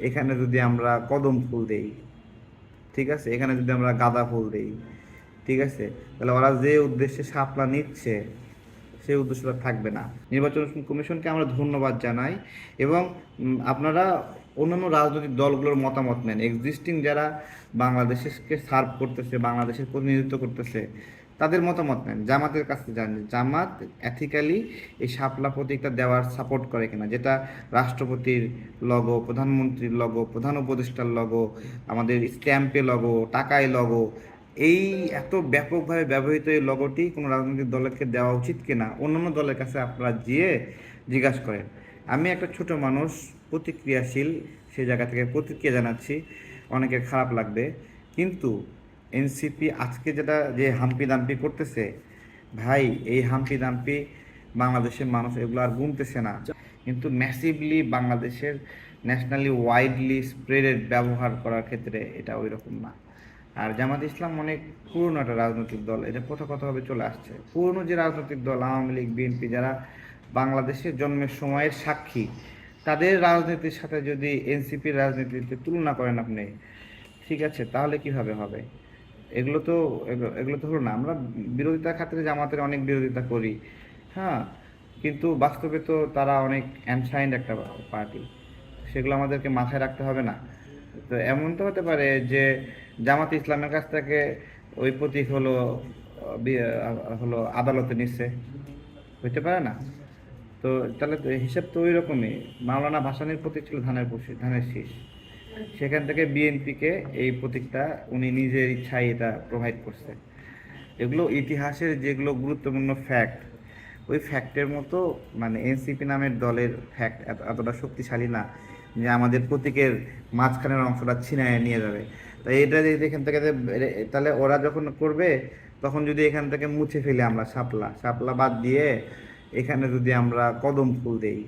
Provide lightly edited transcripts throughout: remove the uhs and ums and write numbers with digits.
এখানে যদি আমরা কদম ফুল দেই, ঠিক আছে, এখানে যদি আমরা গাঁদা ফুল দেই, ঠিক আছে, তাহলে ওরা যে উদ্দেশ্যে শাপলা নিচ্ছে সেই উদ্দেশ্যটা থাকবে না। নির্বাচন কমিশনকে আমরা ধন্যবাদ জানাই। এবং আপনারা অন্যান্য রাজনৈতিক দলগুলোর মতামত নেন, এক্সিস্টিং যারা বাংলাদেশকে সার্ভ করতেছে, বাংলাদেশের প্রতিনিধিত্ব করতেছে, তাদের মতামত নেন। জামাতের কাছে যান, জামাত এথিক্যালি এই শাপলা প্রতীকটা দেওয়ার সাপোর্ট করে কিনা, যেটা রাষ্ট্রপতির লগো, প্রধানমন্ত্রীর লগো, প্রধান উপদেষ্টার লগো, আমাদের স্ট্যাম্পে লগো, টাকায় লগো, এই এত ব্যাপকভাবে ব্যবহৃত এই লগোটি কোনো রাজনৈতিক দলকে দেওয়া উচিত কিনা অন্যান্য দলের কাছে আপনারা গিয়ে জিজ্ঞাসা করেন। আমি একটা ছোট মানুষ, প্রতিক্রিয়াশীল, সেই জায়গা থেকে প্রতিক্রিয়া জানাচ্ছি। অনেকের খারাপ লাগবে, কিন্তু এনসিপি আজকে যেটা যে হাম্পি দাম্পি করতেছে, ভাই এই হাম্পি দাম্পি বাংলাদেশের মানুষ এগুলো আর গুনতেছে না, কিন্তু ম্যাসিভলি বাংলাদেশের ন্যাশনালি ওয়াইডলি স্প্রেডেড ব্যবহার করার ক্ষেত্রে এটা ওই রকম না। আর জামাত ইসলাম অনেক পুরনো একটা রাজনৈতিক দল, এটা প্রথাগতভাবে চলে আসছে। পুরনো যে রাজনৈতিক দল আওয়ামী লীগ, বিএনপি, যারা বাংলাদেশের জন্মের সময়ের সাক্ষী, তাদের রাজনীতির সাথে যদি এনসিপির রাজনীতিতে তুলনা করেন আপনি, ঠিক আছে, তাহলে কিভাবে হবে? এগুলো তো এগুলো তো হলো না। আমরা বিরোধিতার খাতিরে জামাতের অনেক বিরোধিতা করি, হ্যাঁ, কিন্তু বাস্তবে তো তারা অনেক অ্যানসাইন্ড একটা পার্টি, সেগুলো আমাদেরকে মাথায় রাখতে হবে না? তো এমন তো হতে পারে যে জামাত ইসলামের কাছ থেকে ওই প্রতীক হলো হলো আদালতে নিচ্ছে, হইতে পারে না? তো তাহলে তো হিসাব তো ওই রকমই। মাওলানা ভাসানীর প্রতীক ছিল ধানের শীষ, সেখান থেকে বিএনপিকে এই প্রতীকটা উনি নিজের ইচ্ছায় এটা প্রোভাইড করছে। এগুলো ইতিহাসের যেগুলো গুরুত্বপূর্ণ ফ্যাক্ট, ওই ফ্যাক্টের মতো মানে এনসিপি নামের দলের ফ্যাক্ট এতটা শক্তিশালী না যে আমাদের প্রতীকের মাঝখানের অংশটা ছিনায় নিয়ে যাবে। তাই এটা যদি এখান থেকে তাহলে ওরা যখন করবে, তখন যদি এখান থেকে মুছে ফেলি আমরা শাপলা শাপলা বাদ দিয়ে এখানে যদি আমরা কদম ফুল দেই,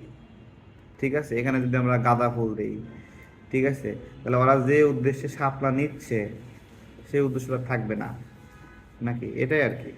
ঠিক আছে, এখানে যদি আমরা গাঁদা ফুল দেই, ঠিক আছে, তাহলে ওরা যে উদ্দেশ্যে শাপলা নিচ্ছে সেই উদ্দেশ্যটা থাকবে না, নাকি? এটাই আর কি।